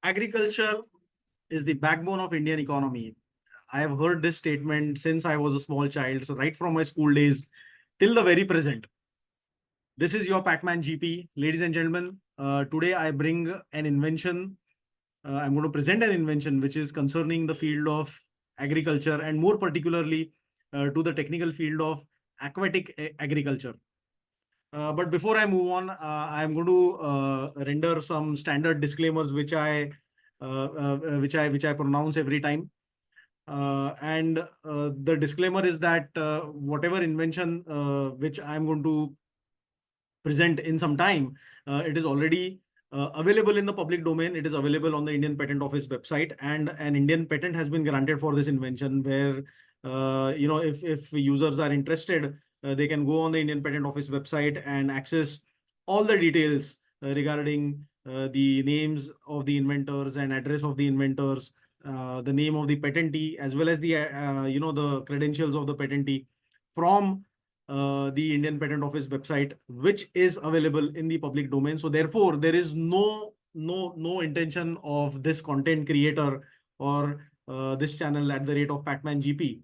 Agriculture is the backbone of Indian economy. I have heard this statement since I was a small child, so right from my school days till the very present. This is your Pacman GP, ladies and gentlemen. Today I bring an invention. I'm going to present an invention which is concerning the field of agriculture and more particularly to the technical field of aquatic agriculture. But before I move on, I'm going to render some standard disclaimers which I pronounce every time. And the disclaimer is that whatever invention which I'm going to present in some time, it is already available in the public domain. It is available on the Indian Patent Office website, and an Indian patent has been granted for this invention where, if users are interested, they can go on the Indian Patent Office website and access all the details regarding the names of the inventors and address of the inventors, the name of the patentee, as well as the credentials of the patentee from the Indian Patent Office website, which is available in the public domain. So therefore, there is no intention of this content creator or this channel at the rate of Pacman GP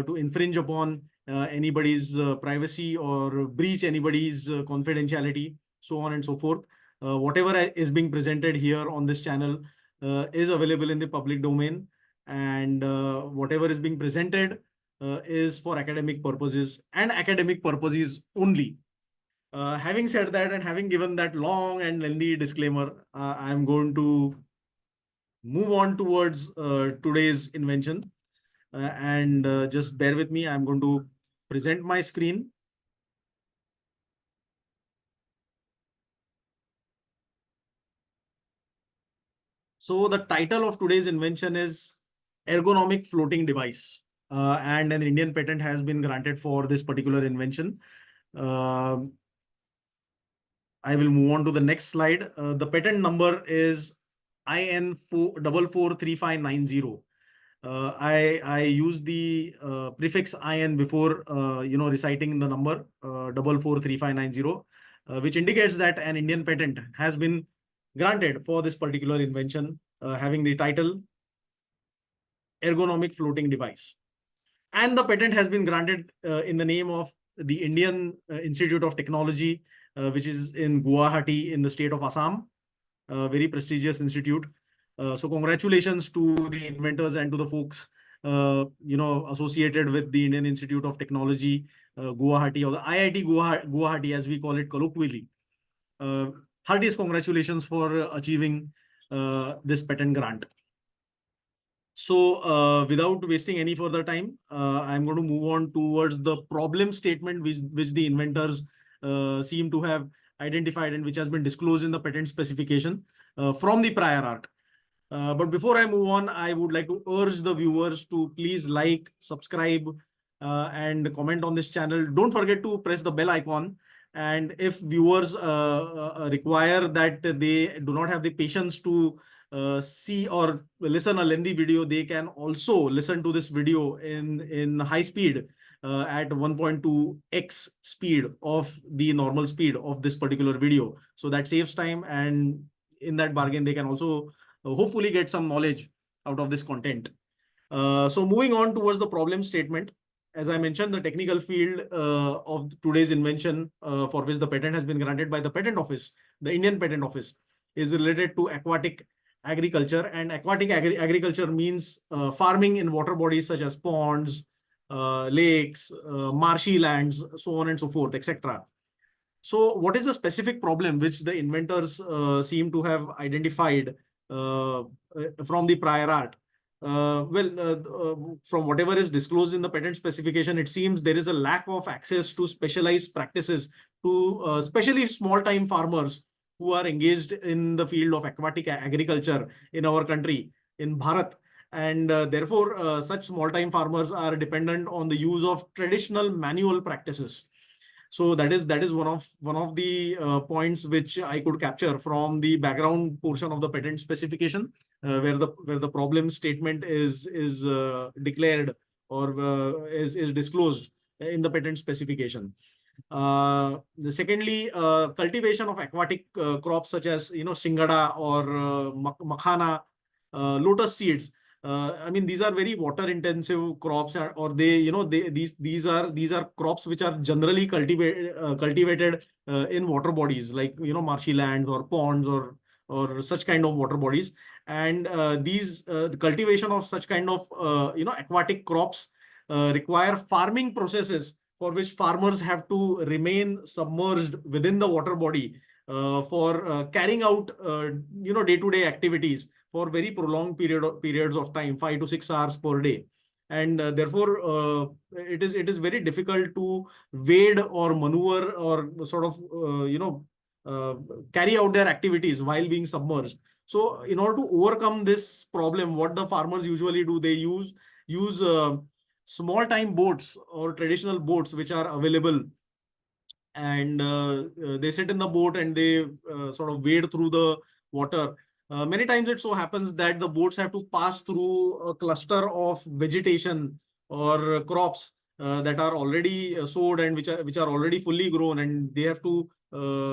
to infringe upon anybody's privacy or breach anybody's confidentiality, so on and so forth. Whatever is being presented here on this channel is available in the public domain, and whatever is being presented is for academic purposes and academic purposes only. Having said that, and having given that long and lengthy disclaimer, I'm going to move on towards today's invention. And just bear with me. I'm going to present my screen. So the title of today's invention is Ergonomic Floating Device. And an Indian patent has been granted for this particular invention. I will move on to the next slide. The patent number is IN4443590. I use the prefix IN before reciting the number 443590, which indicates that an Indian patent has been granted for this particular invention, having the title Ergonomic Floating Device. And the patent has been granted in the name of the Indian Institute of Technology, which is in Guwahati in the state of Assam, a very prestigious institute. So congratulations to the inventors and to the folks associated with the Indian Institute of Technology, Guwahati, or the IIT Guwahati, as we call it colloquially. Heartiest congratulations for achieving this patent grant. So without wasting any further time, I'm going to move on towards the problem statement which the inventors seem to have identified and which has been disclosed in the patent specification from the prior art. But before I move on, I would like to urge the viewers to please like, subscribe, and comment on this channel. Don't forget to press the bell icon. And if viewers require that they do not have the patience to see or listen a lengthy video, they can also listen to this video in high speed at 1.2x speed of the normal speed of this particular video. So that saves time, and in that bargain, they can also hopefully get some knowledge out of this content. So moving on towards the problem statement. As I mentioned, the technical field of today's invention for which the patent has been granted by the Patent Office, the Indian Patent Office, is related to aquatic agriculture. And aquatic agriculture means farming in water bodies such as ponds, lakes, marshy lands, so on and so forth, etc. So what is the specific problem which the inventors seem to have identified from the prior art? From whatever is disclosed in the patent specification, it seems there is a lack of access to specialized practices to especially small-time farmers who are engaged in the field of aquatic agriculture in our country, in Bharat. And therefore, such small-time farmers are dependent on the use of traditional manual practices. So that is one of the points which I could capture from the background portion of the patent specification, where the problem statement is declared or is disclosed in the patent specification. Secondly, cultivation of aquatic crops such as Singhara or makhana, lotus seeds. I mean, these are very water intensive crops, or these are crops which are generally cultivated in water bodies like marshy lands or ponds or such kind of water bodies. And the cultivation of such kind of aquatic crops require farming processes for which farmers have to remain submerged within the water body for carrying out day-to-day activities for very prolonged periods of time, 5 to 6 hours per day. And therefore it is very difficult to wade or maneuver or sort of uh, carry out their activities while being submerged. So in order to overcome this problem, what the farmers usually do, they use small time boats or traditional boats which are available, and they sit in the boat and they sort of wade through the water. Many times it so happens that the boats have to pass through a cluster of vegetation or crops that are already sowed and which are already fully grown, and they have to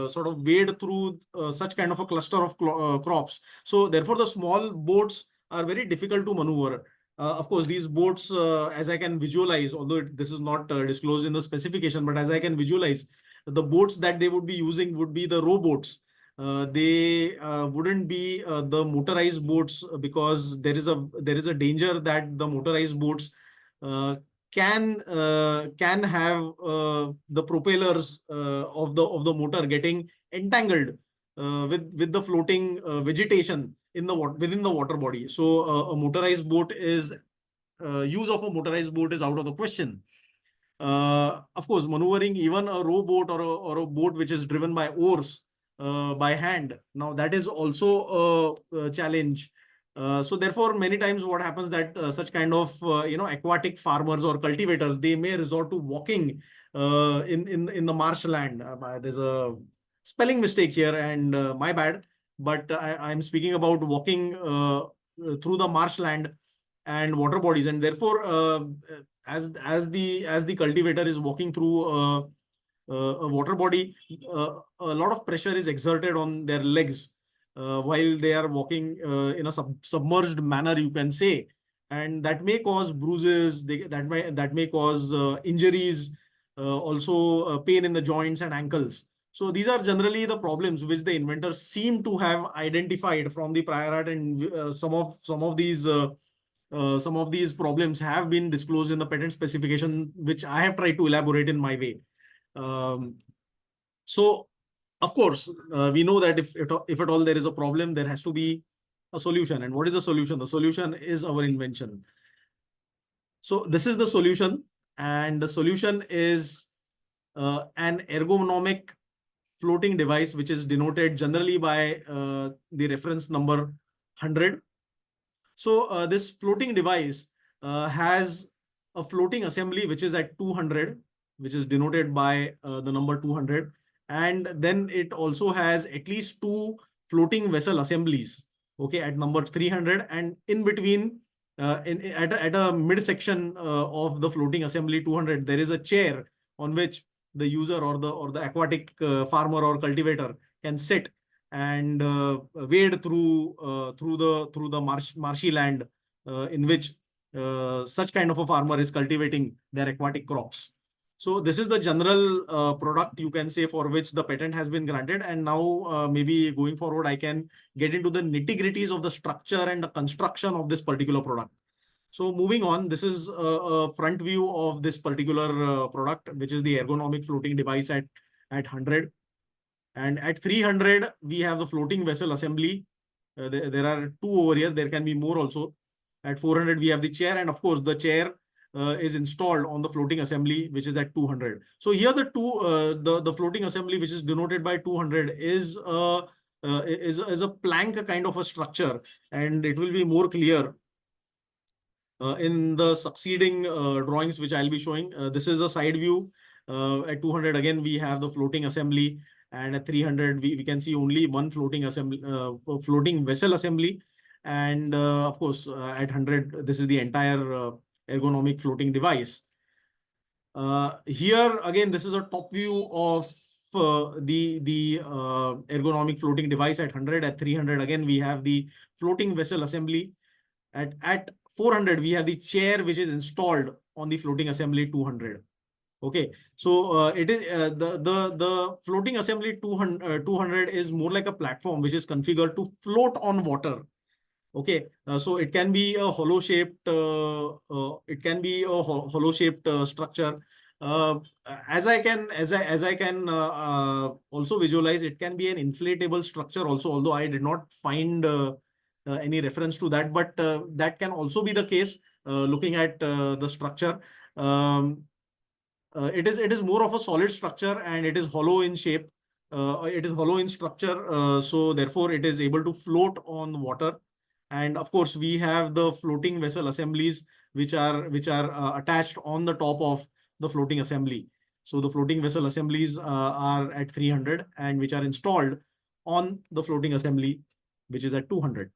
sort of wade through such kind of a cluster of crops. So therefore the small boats are very difficult to maneuver. Of course, these boats, as I can visualize, although this is not disclosed in the specification, but as I can visualize, the boats that they would be using would be the rowboats. They wouldn't be the motorized boats, because there is a danger that the motorized boats uh, can have the propellers of the motor getting entangled with the floating vegetation within the water body. So a motorized boat is use of a motorized boat is out of the question. Of course, maneuvering even a rowboat or a boat which is driven by oars by hand, now that is also a challenge. So therefore, many times what happens that such kind of aquatic farmers or cultivators, they may resort to walking in the marshland. There's a spelling mistake here, and my bad. But I'm speaking about walking through the marshland and water bodies, and therefore as the cultivator is walking through a water body, a lot of pressure is exerted on their legs while they are walking in a submerged manner, you can say, and that may cause bruises. That may cause injuries, also pain in the joints and ankles. So these are generally the problems which the inventors seem to have identified from the prior art, and some of these problems have been disclosed in the patent specification, which I have tried to elaborate in my way. Um, so, of course, we know that if at all there is a problem, there has to be a solution. And what is the solution? The solution is our invention. So this is the solution, and the solution is an ergonomic floating device, which is denoted generally by the reference number 100. So this floating device has a floating assembly which is at 200, which is denoted by the number 200. And then it also has at least two floating vessel assemblies, okay, at number 300. And in between, at a midsection of the floating assembly 200, there is a chair on which the user or the aquatic farmer or cultivator can sit and wade through the marshy land in which such kind of a farmer is cultivating their aquatic crops. So this is the general product, you can say, for which the patent has been granted. And now maybe going forward, I can get into the nitty-gritties of the structure and the construction of this particular product. So moving on, this is a front view of this particular product, which is the ergonomic floating device at 100. And at 300, we have the floating vessel assembly. There are two over here. There can be more also. At 400, we have the chair. And of course, the chair is installed on the floating assembly, which is at 200. So here the floating assembly, which is denoted by 200, is a plank kind of a structure. And it will be more clear in the succeeding drawings, which I'll be showing. This is a side view. At 200, again, we have the floating assembly. And at 300, we can see only one floating assembly, floating vessel assembly. And of course, at 100, this is the entire ergonomic floating device. Here again, this is a top view of the ergonomic floating device at 100. At 300, again we have the floating vessel assembly. At 400, we have the chair which is installed on the floating assembly 200. Okay, so it is the floating assembly 200 is more like a platform which is configured to float on water. Okay, so it can be a hollow shaped hollow shaped structure. Uh, as I can also visualize, it can be an inflatable structure also. Although I did not find any reference to that, but that can also be the case. Looking at the structure, it is more of a solid structure and it is hollow in shape. It is hollow in structure, so therefore it is able to float on water. And of course, we have the floating vessel assemblies which are attached on the top of the floating assembly. So the floating vessel assemblies are at 300 and which are installed on the floating assembly, which is at 200.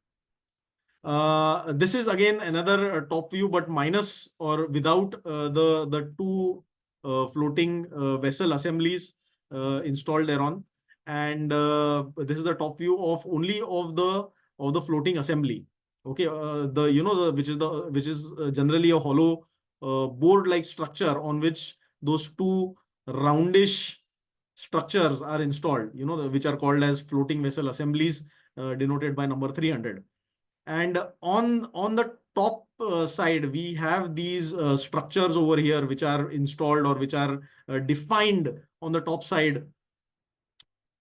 This is again another top view, but minus or without the two floating vessel assemblies installed thereon. And this is the top view of only of the floating assembly. Okay, the the which is generally a hollow board-like structure on which those two roundish structures are installed. Which are called as floating vessel assemblies, denoted by number 300. And on the top side, we have these structures over here which are installed or which are defined on the top side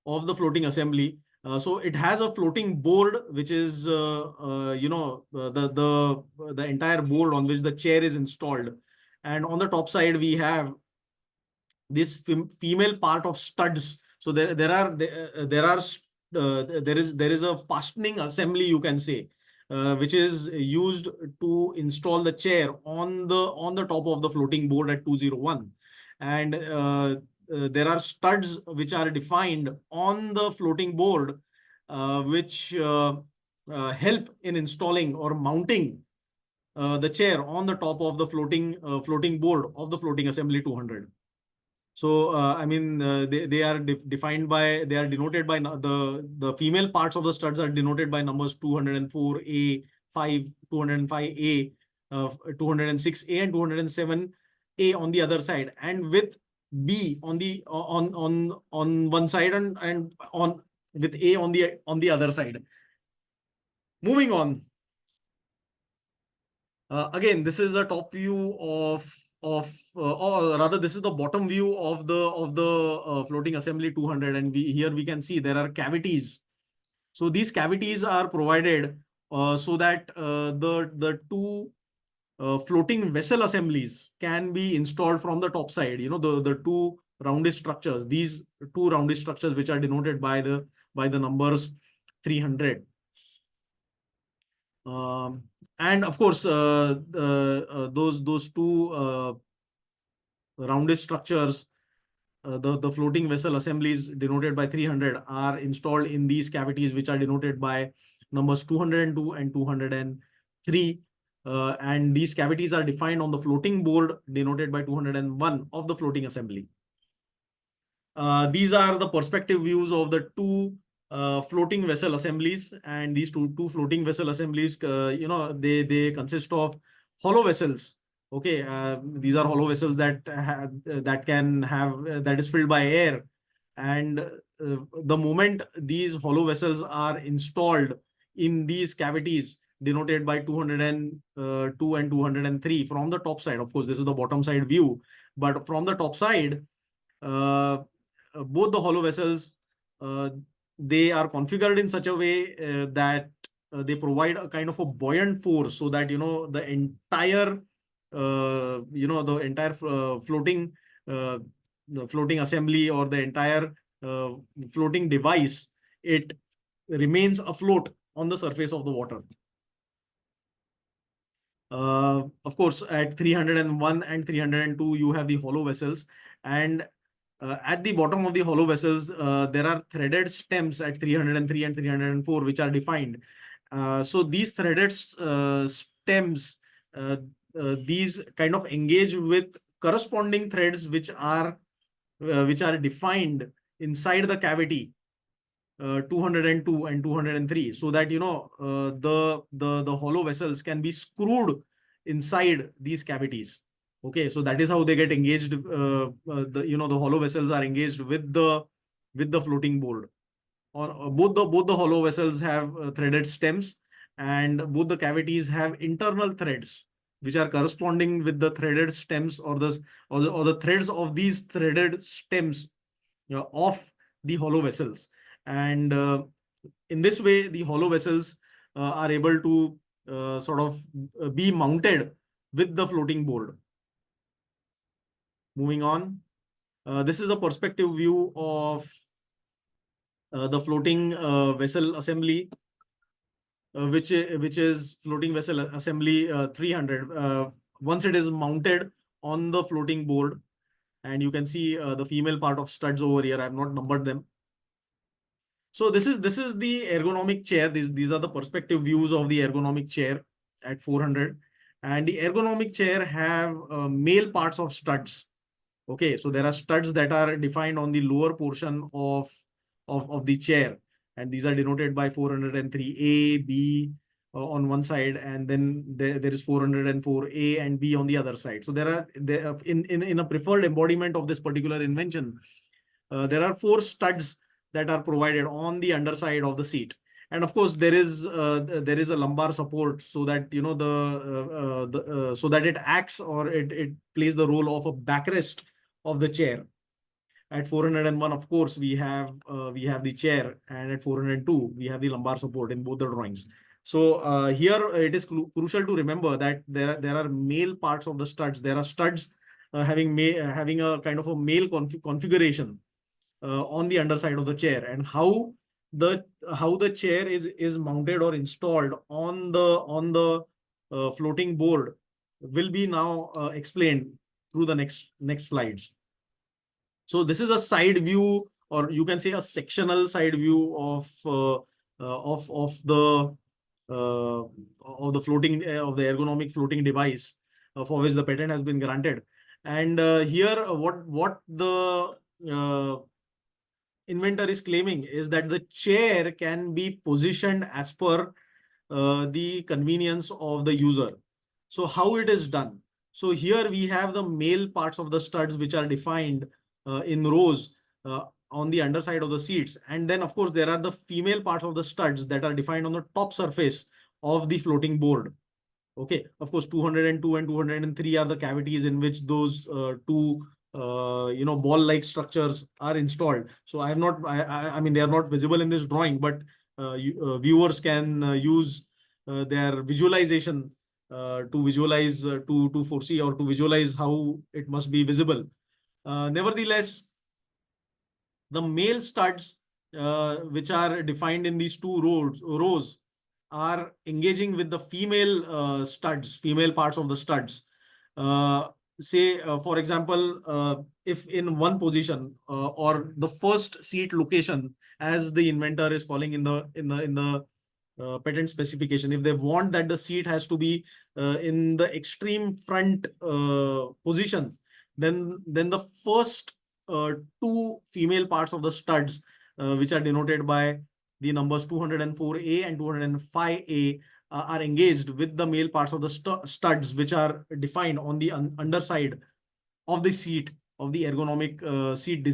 of the floating assembly. So it has a floating board, which is the entire board on which the chair is installed. And on the top side, we have this female part of studs. So there is a fastening assembly, you can say, which is used to install the chair on the top of the floating board at 201. And there are studs which are defined on the floating board, which help in installing or mounting the chair on the top of the floating board of the floating assembly 200. So, I mean, they are defined by, they are denoted by the female parts of the studs are denoted by numbers 204A, 5, 205A, 206A, and 207A on the other side, and with B on the on one side, and on with A on the other side. Moving on. Again, this is a top view or rather, this is the bottom view of the floating assembly 200, and here we can see there are cavities. So these cavities are provided so that the two floating vessel assemblies can be installed from the top side. The two rounded structures, these two rounded structures which are denoted by the numbers 300. And of course, those two rounded structures, the floating vessel assemblies denoted by 300 are installed in these cavities, which are denoted by numbers 202 and 203. And these cavities are defined on the floating board denoted by 201 of the floating assembly. These are the perspective views of the two floating vessel assemblies, and these two floating vessel assemblies, they consist of hollow vessels. Okay, these are hollow vessels that is filled by air, and the moment these hollow vessels are installed in these cavities denoted by 202 and 203 from the top side. Of course, this is the bottom side view, but from the top side, both the hollow vessels, they are configured in such a way that they provide a kind of a buoyant force, so that the entire floating the floating assembly, or the entire floating device, it remains afloat on the surface of the water. Of course, at 301 and 302, you have the hollow vessels, and at the bottom of the hollow vessels, there are threaded stems at 303 and 304, which are defined. So these threaded stems, these kind of engage with corresponding threads which are defined inside the cavity 202 and 203, so that the hollow vessels can be screwed inside these cavities. Okay, so that is how they get engaged. The hollow vessels are engaged with the floating board. Or both the hollow vessels have threaded stems, and both the cavities have internal threads which are corresponding with the threaded stems, or the threads of these threaded stems of the hollow vessels. And in this way, the hollow vessels are able to sort of be mounted with the floating board. Moving on, this is a perspective view of the floating vessel assembly, which is floating vessel assembly 300. Once it is mounted on the floating board, and you can see the female part of studs over here. I have not numbered them. So this is the ergonomic chair. These are the perspective views of the ergonomic chair at 400, and the ergonomic chair have male parts of studs. Okay, so there are studs that are defined on the lower portion of the chair, and these are denoted by 403A, B on one side, and then there is 404A and B on the other side. So in a preferred embodiment of this particular invention, there are 4 studs that are provided on the underside of the seat. And of course, there is a lumbar support, so that so that it acts, or it plays the role of a backrest of the chair. At 401, of course, we have the chair, and at 402 we have the lumbar support in both the drawings. So here it is crucial to remember that there are male parts of the studs. There are studs having a kind of a male configuration on the underside of the chair, and how the chair is mounted or installed on the floating board will be now explained through the next slides. So this is a side view, or you can say a sectional side view of the floating of the ergonomic floating device for which the patent has been granted. And here what the inventor is claiming is that the chair can be positioned as per the convenience of the user. So how it is done? So here we have the male parts of the studs which are defined in rows on the underside of the seats. And then, of course, there are the female parts of the studs that are defined on the top surface of the floating board. Okay, of course, 202 and 203 are the cavities in which those two ball-like structures are installed. So I mean, they are not visible in this drawing, but viewers can use their visualization to visualize, to foresee, or to visualize how it must be visible. Nevertheless, the male studs, which are defined in these two rows, are engaging with the female studs, female parts of the studs. Say, for example, if in one position, or the first seat location, as the inventor is calling in the patent specification, if they want that the seat has to be in the extreme front position, then the first 2 female parts of the studs, which are denoted by the numbers 204A and 205A, are engaged with the male parts of the studs, which are defined on the underside of the seat, of the ergonomic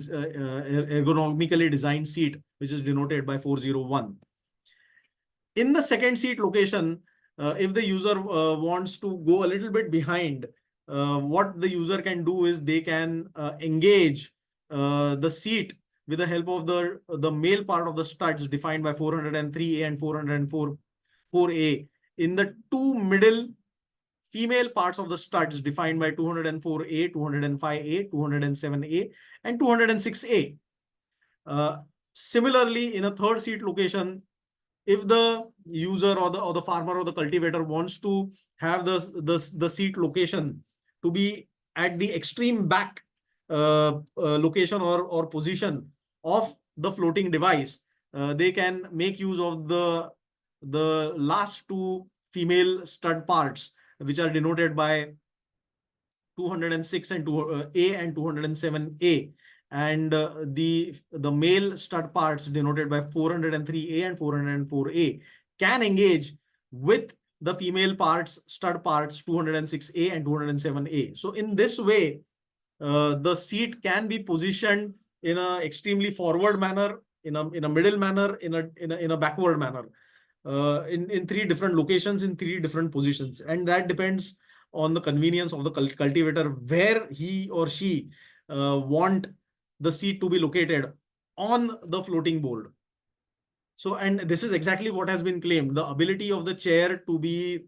ergonomically designed seat, which is denoted by 401. In the second seat location, if the user wants to go a little bit behind, what the user can do is they can engage the seat with the help of the male part of the studs defined by 403A and 404A in the 2 middle female parts of the studs defined by 204A, 205A, 207A, and 206A. Similarly, in a third seat location, if the user or the farmer or the cultivator wants to have the seat location to be at the extreme back location or position of the floating device, they can make use of the last 2 female stud parts, which are denoted by 206 and 2A and 207A, and the male stud parts denoted by 403A and 404A can engage with the female parts, stud parts 206A and 207A. So in this way, the seat can be positioned in a extremely forward manner, in a middle manner, in a backward manner, in three different locations, in three different positions, and that depends on the convenience of the cultivator, where he or she want the seat to be located on the floating board. So, and this is exactly what has been claimed: the ability of the chair to be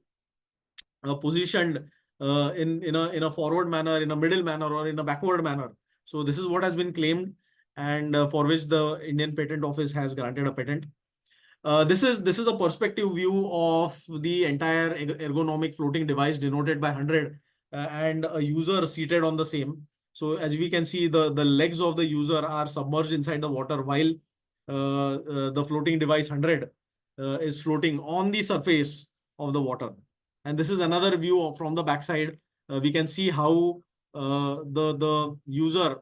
positioned in a forward manner, in a middle manner, or in a backward manner. So this is what has been claimed, and for which the Indian Patent Office has granted a patent. This is a perspective view of the entire ergonomic floating device denoted by 100 and a user seated on the same. So as we can see, the legs of the user are submerged inside the water, while the floating device 100 is floating on the surface of the water. And this is another view from the backside. We can see how the user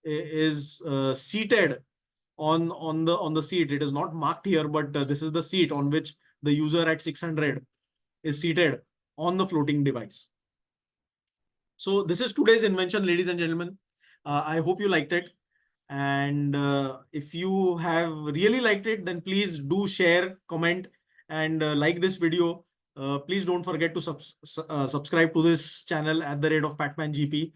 is seated on the seat. It is not marked here, but this is the seat on which the user at 600 is seated on the floating device. So this is today's invention, ladies and gentlemen. I hope you liked it. And if you have really liked it, then please do share, comment, and like this video. Please don't forget to subscribe to this channel at the rate of Pacman GP.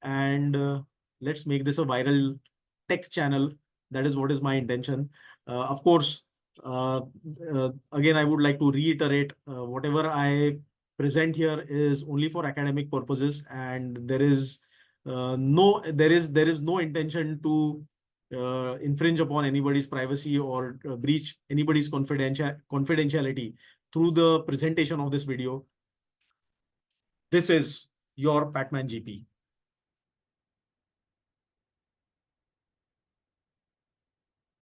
And let's make this a viral tech channel. That is what is my intention. Of course, again, I would like to reiterate, whatever I present here is only for academic purposes, and there is no intention to infringe upon anybody's privacy or breach anybody's confidentiality through the presentation of this video. This is your Pacman GP.